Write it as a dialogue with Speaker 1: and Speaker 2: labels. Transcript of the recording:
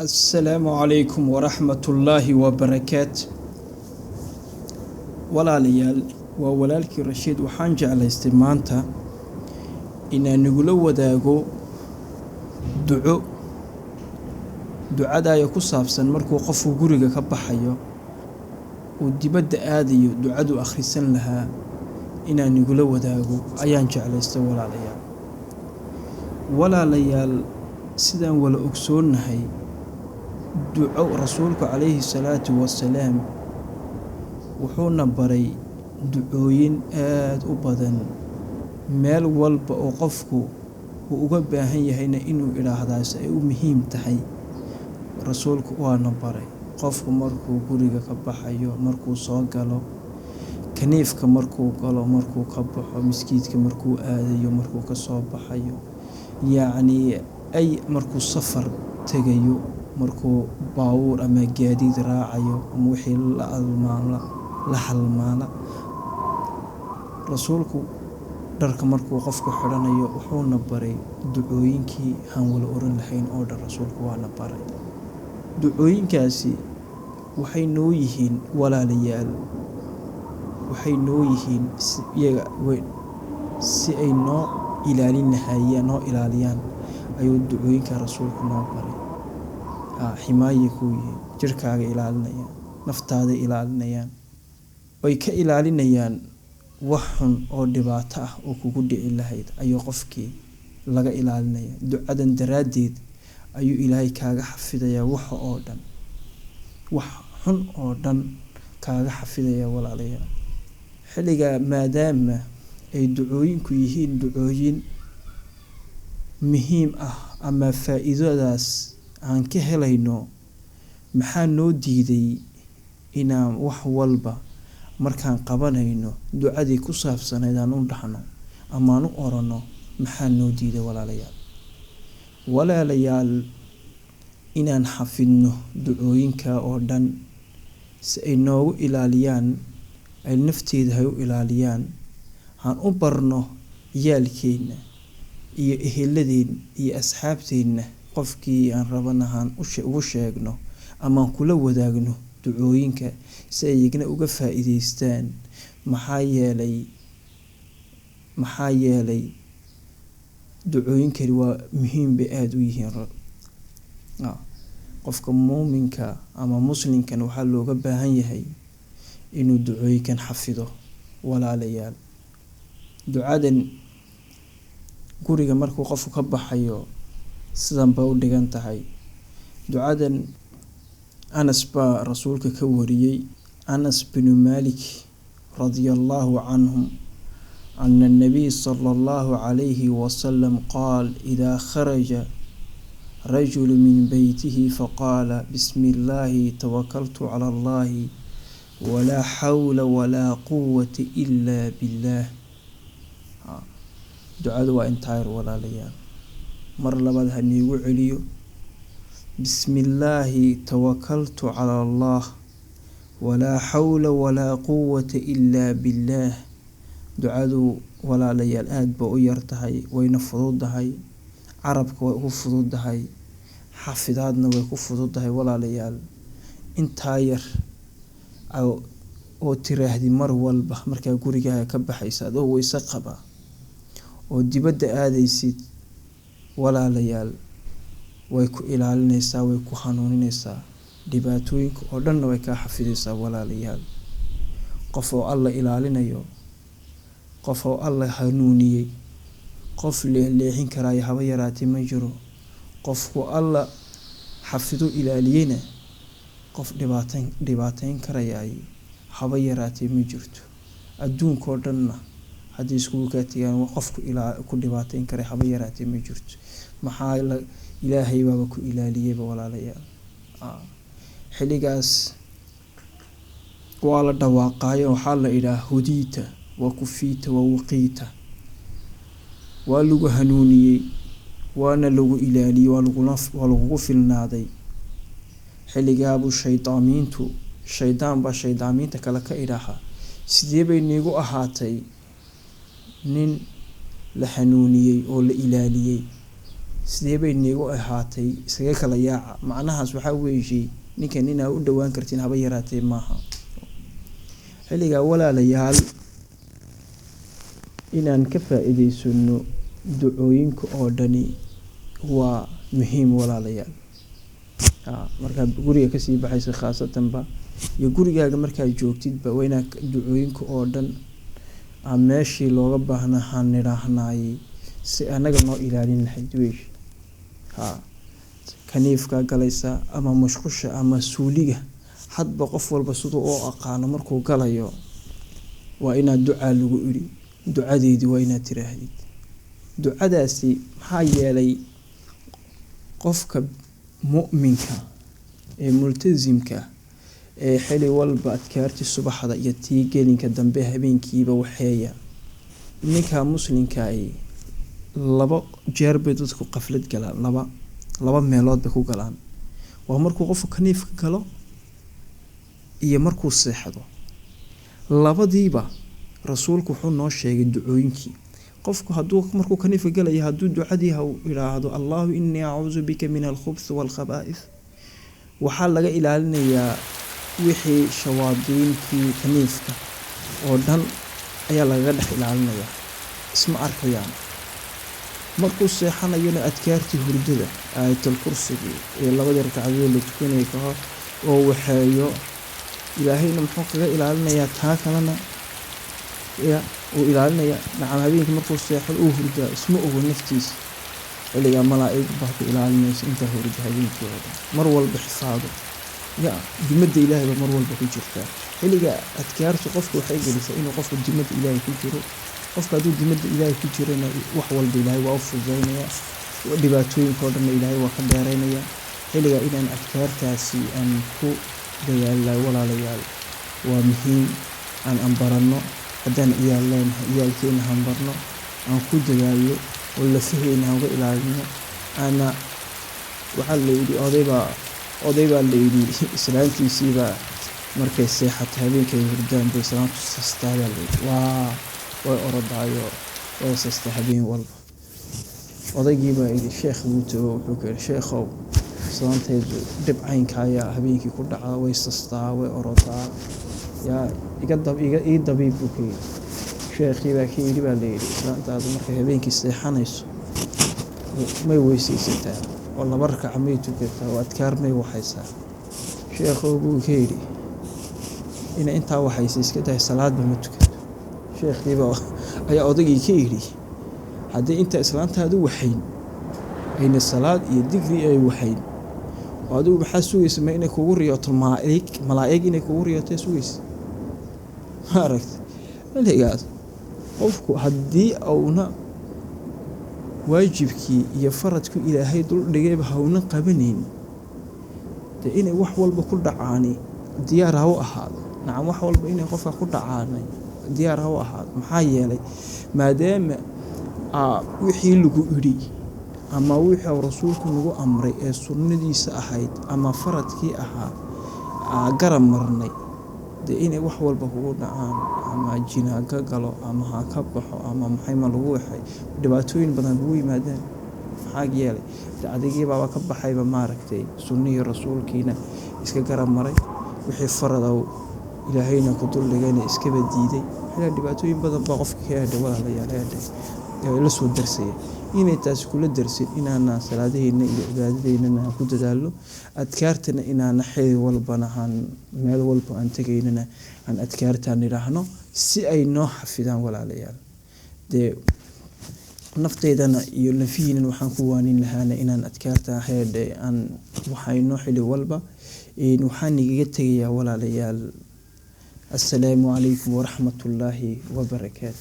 Speaker 1: السلام عليكم ورحمة الله وبركاته. walaalyaal waa walaalkii Rashiid. waxaan jeclaystay maanta inaan nagula wadaago ducada ay ku saabsan markuu qofku guriga ka baxayo oo dibadda aadayo ducadu akhrisan lahaa inaan nagula wadaago ayaan jeclaystay walaalayaal sidaan wala ogsoonahay duco rasuulku calayhi salaatu wasalaam wuxuuna baray ducooyin aad u badan meel walba oo qofku uu uga baahan yahayna inuu ilaahdaas ay u muhiim tahay. rasuulku waana baray qofku markuu guriga ka baxayo, markuu soo galo kaniifka, markuu galo, markuu ka baxo miskiidka, markuu aadayo, markuu ka soo baxayo, yacni ay markuu safar tagayo, markuu baawur ama gaadiid raacayo ama wixii la halmaala. rasuulku dharka markuu qofku xidhanayo wuxuuna baray ducooyinkii aan wala oran lahayn oo dhan. rasuulku waana baray ducooyinkaasi. waxay noo yihiin walaalayaal, waxay noo yihiin si ay noo ilaaliyaan ayuu ducooyinka rasuulku noo baray. ximaaye kuu yihiin, jirkaaga ilaalinayaan, naftaada ilaalinayaan, way ka ilaalinayaan wax xun oo dhibaato ah oo kugu dhici lahayd ayuu qofkii laga ilaalinaya. ducadan daraaddeed ayuu ilaahay kaaga xafidayaa wax xun oo dhan kaaga xafidaya walaalayaal. xilligaa maadaama ay ducooyinku yihiin ducooyin muhiim ah ama faa'iidadaas aan ka helayno, maxaa noo diiday inaan wax walba markaan qabanayno ducadii ku saabsanayd aan u dhahno ama aan u orano? maxaa noo diiday walaalayaal inaan xafidno ducooyinka oo dhan si ay noogu ilaaliyaan, ay nafteeda hay u ilaaliyaan, aan u barno ciyaalkeenna iyo eheladeen iyo asxaabteenna. qofkii aan rabana aan ugu sheegno ama aan kula wadaagno ducooyinka si ay iyagana uga faa'iidaystaan. maxaa yeelay ducooyinkani waa muhiim bay aada u yihiin. qofka muuminka ama muslimkan waxaa looga baahan yahay inuu ducooyinkan xafido walaalayaal. ducadan guriga markuu qofku ka baxayo sidan ba u dhigan tahay. ducadan Anas baa rasuulka ka wariyay, Anas bin Malik radiyallahu anhu أن النبي صلى الله عليه وسلم قال: إذا خرج رجل من بيته فقال: بسم الله توكلت على الله ولا حول ولا قوة إلا بالله. دعاء وانتهر ولا ليال. مر لبعض هنيو عليو: بسم الله توكلت على الله ولا حول ولا قوة إلا بالله. ducadu walaalayaal aad ba u yartahay, wayna fududahay, carabka way ugu fududahay, xafidaadna way ku fududahay walaalayaal. intaa yar oo tiraahdi mar walba markaa gurigaaga ka baxaysa adoo wayse qaba oo dibadda aadaysid, walaalayaal way ku ilaalinaysaa, way ku hanuuninaysaa. dhibaatooyinka oo dhanna way kaa xafidaysaa walaalayaal. qof oo alla ilaalinayo, qof oo alla hanuuniyey, qof leexin karaayo haba yaraatee ma jiro. qofku alla xafido ilaaliyeyna qof dhibaateyn karayay haba yaraatee ma jirto. adduunkoo dhanna haddii iskugu kaa tagaan qofku ku dhibaateyn karay haba yaraatee ma jirto. maxaa ilaahay baaba ku ilaaliyeyba walaalayaal. xilligaas waa la dhawaaqaayo, waxaa la idhaha hudiita wakufiita wawuqiita. waa lagu hanuuniyey, waana lagu ilaaliyey, waa lagugu filnaaday. xilligaabuu shaydaan baa shaydaamiinta kale ka idhaha: sidee bay niigu ahaatay nin la hanuuniyey oo la ilaaliyey sidee bay niigu ahaatay isaga kala yaaca macnahaas waxaa weeye ninkan inaa u dhowaan kartiin haba yaraatee maaha. xilligaa walaalayaal inaan ka faa'iidaysano ducooyinka oo dhani waa muhiim walaalayaal. markaad guriga kasii baxaysa khaasatanba iyo gurigaaga markaad joogtidba waa inaad ducooyinka oo dhan meeshii looga baahnaa han nidhaahnaaye si anaga noo ilaalin lahayd weesh. kaniifka galaysa ama mushqusha ama suuliga hadba qof walba siduu oo aqaano markuu galayo waa inaad ducaa lagu iri ducadeedii waa inaad tiraahdid. ducadaasi maxaa yeelay qofka mu'minka ee multazimka ee xili walba adkaartii subaxda iyo tii gelinka dambe habeenkiiba waxeeya ninka muslimka ay laba jeer bay dadku qaflad galaan laba meelood bay ku galaan. waa markuu qofku kaniifka galo iyo markuu seexdo labadiiba rasuulku wuxuu noo sheegay ducooyinkii. qofku markuu kaniifka galayo hadduu ducadii ha yiraahdo Allahu inni a'uuzu bika min al-khubuth wal-khaba'ith waxaa laga ilaalinayaa wixii shawaadiinkii kaniifka oo dhan ayaa laga dhex ilaalinayaa isma arkayaan. markuu seexanayona adkaartii hurdada aayatul kursiga ee labada ragcadood la tukanay ka hor oo waxeeyo ilaahayna muxuu kaga ilaalinayaa taa kalena uu ilaalinaya nacam habeenkii markuu seexdo uu hurdaa isma ogo naftiisa xilligaa malaa'ig baa ku ilaalinaysa inta hurda habeenkii oo dhan mar walba xifaado dimadda ilaahay baa mar walba ku jirtaa. xilliga adkaartu qofku waxay gelisaa inuu qofku dimadda ilaahay ku jiro. qofka hadduu dimadda ilaahay ku jirana wax walba ilaahay waa u fududaynaya dhibaatooyinka oo dhanna ilaahay waa ka dheeraynaya. xilligaa inaan adkaartaasi aan ku dadaallay walaalayaal waa muhiim aan baranno. haddaan ciyaal leenahay ciyaalkeena han barno aan ku dadaalno oo lafaheena aan uga ilaalino. waxaa la yidhi oday baa la yidhi islaantiisiibaa markay seexato habeenkay hurdaan bay islaantu sastaa baa la yidhi way orodaayo way sastaa habeen walba. odaygii baa yidhi sheekh buu tago wuxuu ka yidhi sheekhow islaantaydu dhib caynka ayaa habeenkii ku dhacda way sastaa way orodaa yaa ii dabiib buu ka yidhi. sheekhii baa ka yidhi baa la yidhi islaantaadu markay habeenkii seexanayso may weysaysataa oo 2 rakac may tukataa oo adkaar may waxaysaa. sheekhow buu ka yidhi ina intaa waxaysa iska tahay salaadba ma tukato. sheekhiiba ayaa odaygii ka yidhi haddii inta islaantaadu waxayn ayna salaad iyo digri ay waxayn oo adigu maxaa sugaysa ma inay kugu riyooto malaa'ig inay kugu riyooto sugaysa ma aragtay. xilligaas qofku haddii auna waajibkii iyo faradku ilaahay dul dhigayba hawna qabanayn dee inay wax walba ku dhacaani diyaar ha u ahaado. nacam wax walba inay qofka ku dhacaanay diyaar ha u ahaado. maxaa yeelay maadaama wixii lagu idhi ama wixii rasuulku nagu amray ee sunnadiisa ahayd ama faradkii ahaa garab marnay dee inay wax walba kugu dhacaan ama jinaa ka galo ama ha ka baxo ama maxayma lagu waxay dhibaatooyin badan ugu yimaadaan. maxaa yeelay adigii baa ka baxayba maaragtay sunnihii rasuulkiina iska garab maray wixii faradow ilaahayna ku dul dhigayna iska badiiday. dhibaatooyin badan baa qofka ka yaadhay walaalayaal la soo darsay inay taas kula darsin inaana salaadaheena iyo cibaadadeena ku dadaalno. adkaartana inaana xil walbana meel walba aan tagaynana aan adkaartaan niraahno si ay noo xafidaan walaalayaal. dee nafteedana iyo lafihiina waxaan ku waanin lahaana inaan adkaarta heedhe aan waxayno xili walba waxaan igaga tagayaa walaalayaal. السلام عليكم ورحمة الله وبركاته.